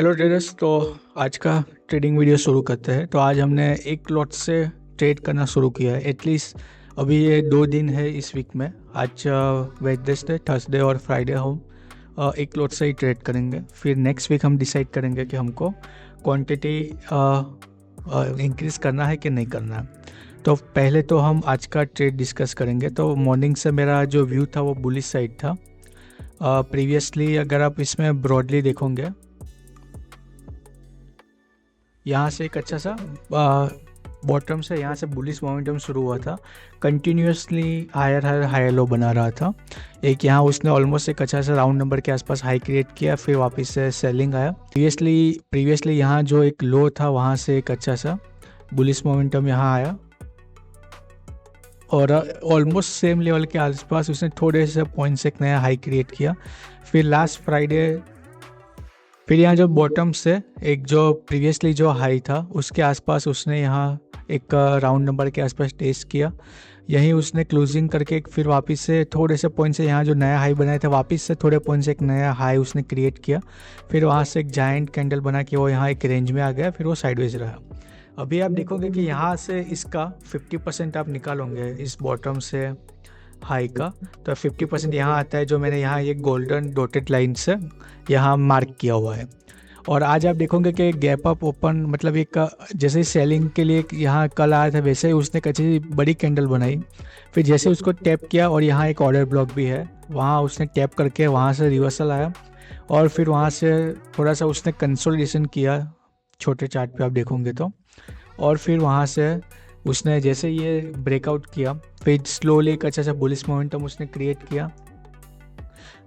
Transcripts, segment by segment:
Hello traders. तो आज का ट्रेडिंग वीडियो शुरू करते हैं। तो आज हमने एक लॉट से ट्रेड करना शुरू किया है। एटलीस्ट अभी ये 2 दिन है इस वीक में। आज वेडनेसडे, थर्सडे और फ्राइडे हम एक लॉट से ही ट्रेड करेंगे। फिर नेक्स्ट वीक हम डिसाइड करेंगे कि हमको क्वांटिटी इंक्रीज़ करना है कि नहीं करना है। तो पहले तो हम आज का ट्रेड डिस्कस करेंगे। तो मॉर्निंग से मेरा जो व्यू था वो बुलिश साइड था। प्रीवियसली अगर आप इसमें ब्रॉडली देखोगे, यहाँ से एक अच्छा सा बॉटम से यहाँ से बुलिश मोमेंटम शुरू हुआ था। कंटिन्यूसली हायर लो बना रहा था। एक यहाँ उसने ऑलमोस्ट एक अच्छा सा राउंड नंबर के आसपास हाई क्रिएट किया, फिर वापस से सेलिंग आया। प्रीवियसली यहाँ जो एक लो था वहाँ से एक अच्छा सा बुलिश मोमेंटम यहाँ आया और ऑलमोस्ट सेम लेवल के आसपास उसने थोड़े से पॉइंट से एक नया हाई क्रिएट किया। फिर लास्ट फ्राइडे फिर यहाँ जो बॉटम से एक जो प्रीवियसली जो हाई था उसके आसपास उसने यहाँ एक राउंड नंबर के आसपास टेस्ट किया। यहीं उसने क्लोजिंग करके फिर वापस से थोड़े से पॉइंट से यहाँ जो नया हाई बनाया था वापस से थोड़े पॉइंट से एक नया हाई उसने क्रिएट किया। फिर वहाँ से एक जायंट कैंडल बना के वो यहाँ एक रेंज में आ गया, फिर वो साइडवेज रहा। अभी आप देखोगे कि यहाँ से इसका 50% आप निकालोगे इस बॉटम से हाई का, तो 50% यहाँ आता है जो मैंने यहाँ ये गोल्डन डॉटेड लाइन से यहाँ मार्क किया हुआ है। और आज आप देखोगे कि गैप अप ओपन मतलब एक जैसे ही सेलिंग के लिए यहाँ कल आया था वैसे ही उसने एक अच्छी बड़ी कैंडल बनाई। फिर जैसे उसको टैप किया और यहाँ एक ऑर्डर ब्लॉक भी है, वहाँ उसने टैप करके वहाँ से रिवर्सल आया और फिर वहाँ से थोड़ा सा उसने कंसोलिडेशन किया छोटे चार्ट पे आप देखोगे तो। और फिर वहाँ से उसने जैसे ये ब्रेकआउट किया फिर स्लोली एक अच्छा सा बुलिश मोमेंटम उसने क्रिएट किया।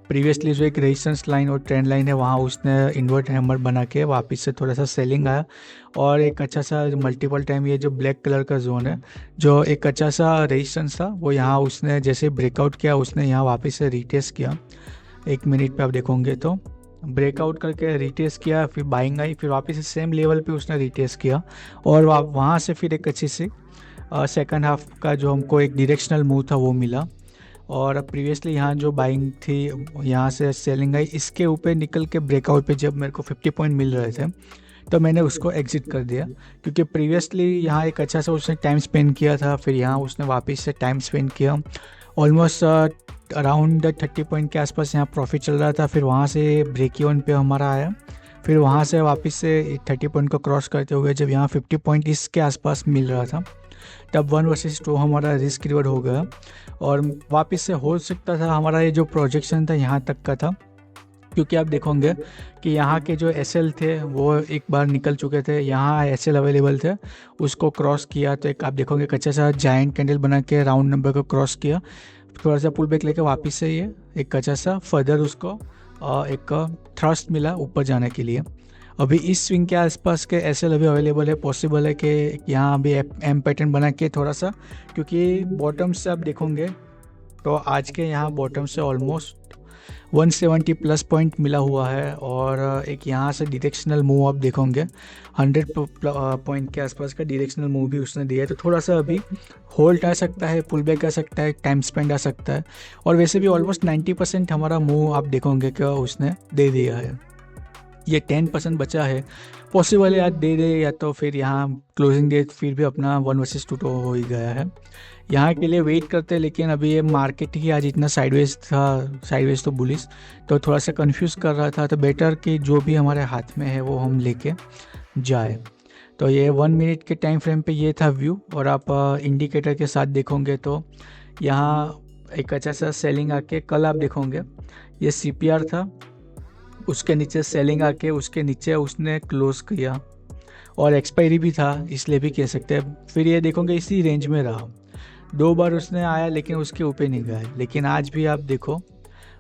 प्रीवियसली जो एक रेजिस्टेंस लाइन और ट्रेंड लाइन है वहाँ उसने इन्वर्ट हैमर बना के वापस से थोड़ा सा सेलिंग आया और एक अच्छा सा मल्टीपल टाइम ये जो ब्लैक कलर का जोन है जो एक अच्छा सा रेजिस्टेंस था वो यहाँ उसने जैसे ब्रेकआउट किया उसने यहाँ वापस से रीटेस्ट किया। 1 मिनट पे आप देखोगे तो ब्रेकआउट करके रीटेस्ट किया, फिर बाइंग आई, फिर वापस से सेम लेवल पे उसने रीटेस्ट किया और वहाँ से फिर एक अच्छी सी सेकंड हाफ का जो हमको एक डायरेक्शनल मूव था वो मिला। और प्रीवियसली यहाँ जो बाइंग थी यहाँ से सेलिंग आई, इसके ऊपर निकल के ब्रेकआउट पे जब मेरे को 50 पॉइंट मिल रहे थे तो मैंने उसको एग्जिट कर दिया, क्योंकि प्रीवियसली यहाँ एक अच्छा सा उसने टाइम स्पेंड किया था। फिर यहाँ उसने वापस से टाइम स्पेंड किया, ऑलमोस्ट अराउंड 30 पॉइंट के आसपास यहाँ प्रॉफिट चल रहा था। फिर वहाँ से ब्रेक इवन पे हमारा आया, फिर वहाँ से वापस से 30 पॉइंट को क्रॉस करते हुए जब यहाँ 50 पॉइंट इसके आसपास मिल रहा था तब 1 वर्सेस 2 हमारा रिस्क रिवर्ड हो गया और वापस से हो सकता था हमारा ये जो प्रोजेक्शन था यहाँ तक का था, क्योंकि आप देखोगे कि यहाँ के जो एसएल थे वो एक बार निकल चुके थे, यहाँ एसएल अवेलेबल थे, उसको क्रॉस किया तो एक आप देखोगे कच्चा सा जायंट कैंडल बना के राउंड नंबर को क्रॉस किया, थोड़ा सा पुल बैक लेके वापस से ये एक कच्चा सा फर्दर उसको एक थ्रस्ट मिला ऊपर जाने के लिए। अभी इस स्विंग के आसपास के एसएल अभी अवेलेबल है, पॉसिबल है कि यहाँ अभी एम पैटर्न बना के थोड़ा सा, क्योंकि बॉटम से आप देखोगे तो आज के यहाँ बॉटम से ऑलमोस्ट 170 प्लस पॉइंट मिला हुआ है और एक यहाँ से डायरेक्शनल मूव आप देखोगे 100 पॉइंट के आसपास का डायरेक्शनल मूव भी उसने दिया है। तो थोड़ा सा अभी होल्ड आ सकता है, पुल बैक आ सकता है, टाइम स्पेंड आ सकता है और वैसे भी ऑलमोस्ट 90% हमारा मूव आप देखोगे कि उसने दे दिया है। ये 10% बचा है, पॉसिबल है आज दे दे या तो फिर यहाँ क्लोजिंग डेट फिर भी अपना 1 वर्सेस 2 तो हो ही गया है। यहाँ के लिए वेट करते हैं, लेकिन अभी ये मार्केट ही आज इतना साइडवेज था, साइडवेज तो बुलिश, तो थोड़ा सा कंफ्यूज कर रहा था। तो बेटर कि जो भी हमारे हाथ में है वो हम लेके जाए। तो ये 1 मिनट के टाइम फ्रेम पे ये था व्यू। और आप इंडिकेटर के साथ देखोगे तो यहाँ एक अच्छा सा सेलिंग आके कल आप देखोगे ये CPR था, उसके नीचे सेलिंग आके उसके नीचे उसने क्लोज किया और एक्सपायरी भी था, इसलिए भी कह सकते हैं। फिर ये देखोगे इसी रेंज में रहा, 2 बार उसने आया लेकिन उसके ऊपर नहीं गया। लेकिन आज भी आप देखो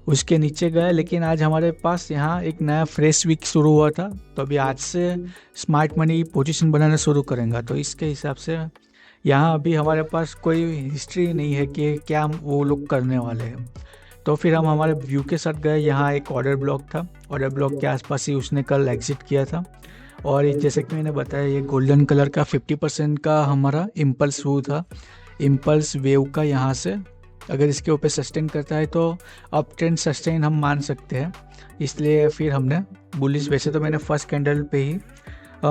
उसके नीचे गया, लेकिन आज हमारे पास यहाँ एक नया फ्रेश वीक शुरू हुआ था, तो अभी आज से स्मार्ट मनी पोजीशन बनाना शुरू करेंगे। तो इसके हिसाब से यहाँ अभी हमारे पास कोई हिस्ट्री नहीं है कि क्या वो लोग करने वाले हैं। तो फिर हम हमारे व्यू के साथ गए, यहाँ एक ऑर्डर ब्लॉक था, ऑर्डर ब्लॉक के आसपास ही उसने कल एग्जिट किया था। और जैसे कि मैंने बताया ये गोल्डन कलर का 50% का हमारा इम्पल्स व्यू था, इम्पल्स वेव का यहाँ से अगर इसके ऊपर सस्टेन करता है तो अप ट्रेंड सस्टेन हम मान सकते हैं, इसलिए फिर हमने बुलिश, वैसे तो मैंने फर्स्ट कैंडल पे ही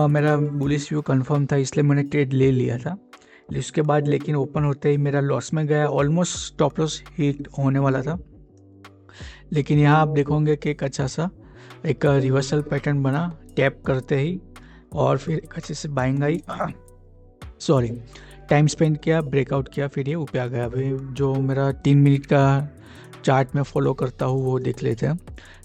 मेरा बुलिश व्यू कंफर्म था, इसलिए मैंने ट्रेड ले लिया था। उसके बाद लेकिन ओपन होते ही मेरा लॉस में गया, ऑलमोस्ट स्टॉप लॉस हिट होने वाला था। लेकिन यहाँ आप देखोगे कि एक अच्छा सा एक रिवर्सल पैटर्न बना टैप करते ही, और फिर एक अच्छे से buying I, sorry time spend किया, ब्रेकआउट किया, फिर ये ऊपर आ गया। अभी जो मेरा 3 मिनट का चार्ट में फॉलो करता हूँ वो देख लेते हैं।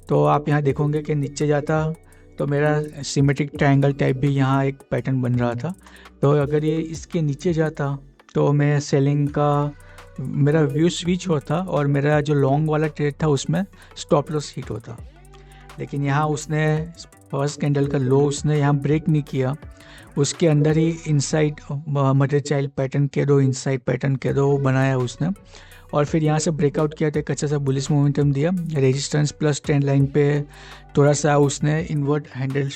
तो आप यहाँ देखोगे कि नीचे जाता तो मेरा सिमेट्रिक ट्रायंगल टाइप भी यहाँ एक पैटर्न बन रहा था। तो अगर ये इसके नीचे जाता तो मैं सेलिंग का मेरा व्यू स्विच होता और मेरा जो लॉन्ग वाला ट्रेड था उसमें स्टॉप लॉस हिट होता। लेकिन यहाँ उसने फर्स्ट कैंडल का लो उसने यहाँ ब्रेक नहीं किया, उसके अंदर ही इनसाइड मदर चाइल्ड पैटर्न के दो, इनसाइड पैटर्न के दो बनाया उसने, और फिर यहाँ से ब्रेकआउट किया तो एक अच्छा सा बुलिश मोमेंटम दिया। रेजिस्टेंस प्लस ट्रेंड लाइन पे थोड़ा सा उसने इन्वर्ट हैंडल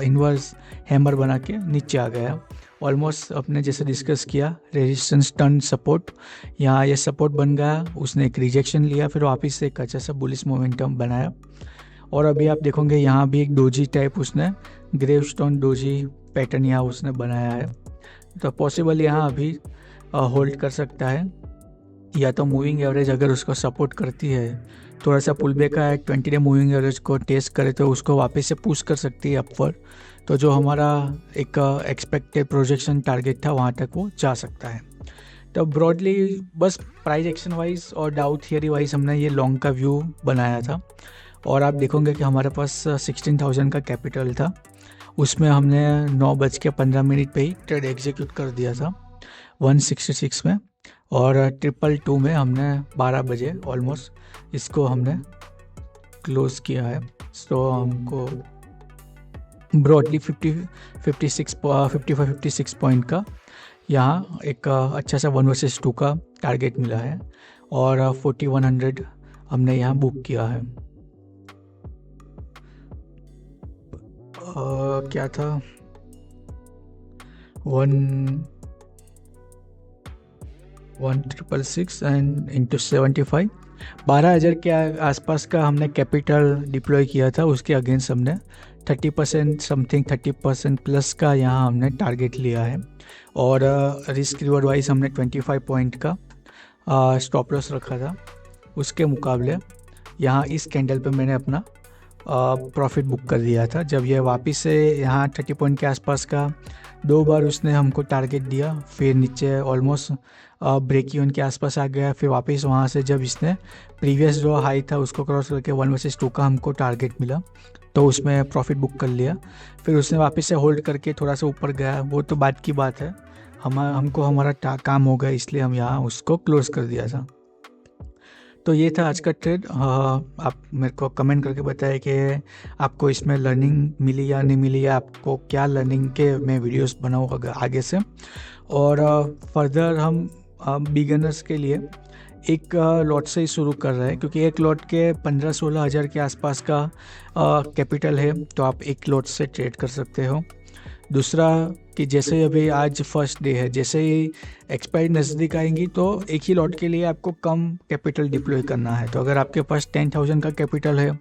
इन्वर्स हैमर बना के नीचे आ गया। ऑलमोस्ट अपने जैसे डिस्कस किया, रेजिस्टेंस टर्न सपोर्ट, यहाँ ये सपोर्ट बन गया, उसने एक रिजेक्शन लिया, फिर वापस से एक अच्छा सा बुलिश मोमेंटम बनाया। और अभी आप देखोगे यहाँ भी एक डोजी टाइप उसने ग्रेवस्टोन डोजी पैटर्न यहाँ उसने बनाया है। तो पॉसिबल यहाँ अभी होल्ड कर सकता है, या तो मूविंग एवरेज अगर उसको सपोर्ट करती है, थोड़ा सा पुल बैक है 20 डे मूविंग एवरेज को टेस्ट करे तो उसको वापस से पुश कर सकती है अपवर्ड। तो जो हमारा एक एक्सपेक्टेड प्रोजेक्शन टारगेट था वहाँ तक वो जा सकता है। तो ब्रॉडली बस प्राइस एक्शन वाइज और डाउट थियरी वाइज हमने ये लॉन्ग का व्यू बनाया था। और आप देखोगे कि हमारे पास 16,000 का कैपिटल था, उसमें हमने 9:15 पे ही ट्रेड एग्जीक्यूट कर दिया था 166 में, और 222 में हमने 12 बजे ऑलमोस्ट इसको हमने क्लोज किया है। तो हमको ब्रॉडली 55-56 पॉइंट का यहाँ एक अच्छा सा 1 वर्सेस 2 का टारगेट मिला है, और 4100 हमने यहाँ बुक किया है। क्या था 1,666 एंड इंटू 75, 12,000 के आसपास का हमने कैपिटल डिप्लॉय किया था। उसके अगेंस्ट हमने 30% समथिंग 30% प्लस का यहाँ हमने टारगेट लिया है, और रिस्क रिवॉर्ड वाइज हमने 25 पॉइंट का स्टॉप लॉस रखा था। उसके मुकाबले यहाँ इस कैंडल पे मैंने अपना प्रॉफिट बुक कर दिया था। जब ये वापस से यहाँ 30 पॉइंट के आसपास का 2 बार उसने हमको टारगेट दिया, फिर नीचे ऑलमोस्ट ब्रेक इवन के आसपास आ गया, फिर वापस वहाँ से जब इसने प्रीवियस जो हाई था उसको क्रॉस करके 1 वर्सेस 2 का हमको टारगेट मिला, तो उसमें प्रॉफिट बुक कर लिया। फिर उसने वापस से होल्ड करके थोड़ा सा ऊपर गया, वो तो बात की बात है, हमको हमारा काम हो गया, इसलिए हम यहाँ उसको क्लोज कर दिया था। तो ये था आज का ट्रेड। आप मेरे को कमेंट करके बताएं कि आपको इसमें लर्निंग मिली या नहीं मिली, या आपको क्या लर्निंग के मैं वीडियोस बनाऊँ आगे से। और फर्दर हम बिगिनर्स के लिए एक लॉट से ही शुरू कर रहे हैं, क्योंकि एक लॉट के 15-16 हज़ार के आसपास का कैपिटल है, तो आप एक लॉट से ट्रेड कर सकते हो। दूसरा कि जैसे अभी आज फर्स्ट डे है, जैसे ही एक्सपायरी नज़दीक आएंगी तो एक ही लॉट के लिए आपको कम कैपिटल डिप्लॉय करना है। तो अगर आपके पास 10,000 का कैपिटल है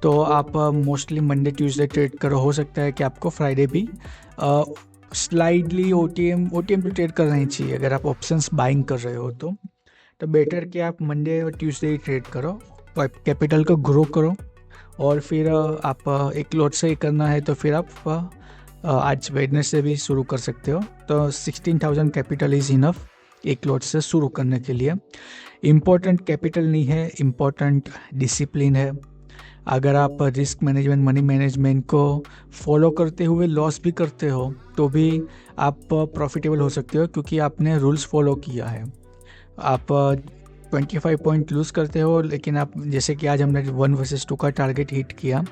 तो आप मोस्टली मंडे ट्यूसडे ट्रेड करो। हो सकता है कि आपको फ्राइडे भी स्लाइडली OTM तो ट्रेड करना ही चाहिए। अगर आप ऑप्शंस बाइंग कर रहे हो तो बेटर कि आप मंडे और ट्यूसडे ही ट्रेड करो, कैपिटल को ग्रो करो, और फिर आप एक लॉट से ही करना है तो फिर आप आज वेडनेसडे भी शुरू कर सकते हो। तो 16,000 कैपिटल इज़ इनफ एक लॉट से शुरू करने के लिए। इम्पोर्टेंट कैपिटल नहीं है, इम्पोर्टेंट डिसिप्लिन है। अगर आप रिस्क मैनेजमेंट मनी मैनेजमेंट को फॉलो करते हुए लॉस भी करते हो तो भी आप प्रॉफिटेबल हो सकते हो, क्योंकि आपने रूल्स फॉलो किया है। आप 25 पॉइंट लूज़ करते हो, लेकिन आप जैसे कि आज हमने 1 वर्सेस 2 का टारगेट हिट किया,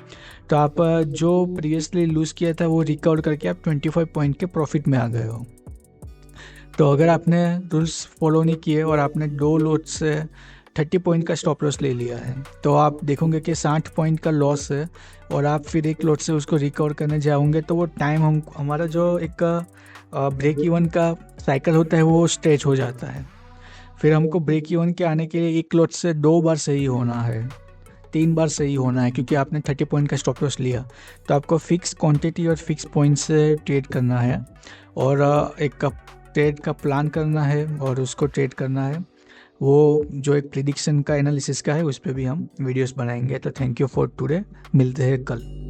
तो आप जो प्रीवियसली लूज़ किया था वो रिकवर करके आप 25 पॉइंट के प्रॉफिट में आ गए हो। तो अगर आपने रूल्स फॉलो नहीं किए और आपने 2 लॉट से 30 पॉइंट का स्टॉप लॉस ले लिया है, तो आप देखोगे कि 60 पॉइंट का लॉस है, और आप फिर एक लॉट से उसको रिकवर करने जाओगे तो वो टाइम हमारा जो एक ब्रेक इवन का साइकिल होता है वो स्ट्रेच हो जाता है। फिर हमको ब्रेक इवन के आने के लिए एक लॉट से 2 बार सही होना है, 3 बार सही होना है, क्योंकि आपने 30 पॉइंट का स्टॉप लॉस लिया। तो आपको फिक्स क्वांटिटी और फिक्स पॉइंट से ट्रेड करना है और एक ट्रेड का प्लान करना है और उसको ट्रेड करना है। वो जो एक प्रिडिक्शन का एनालिसिस का है उस पर भी हम वीडियोस बनाएंगे। तो थैंक यू फॉर टुडे, मिलते हैं कल।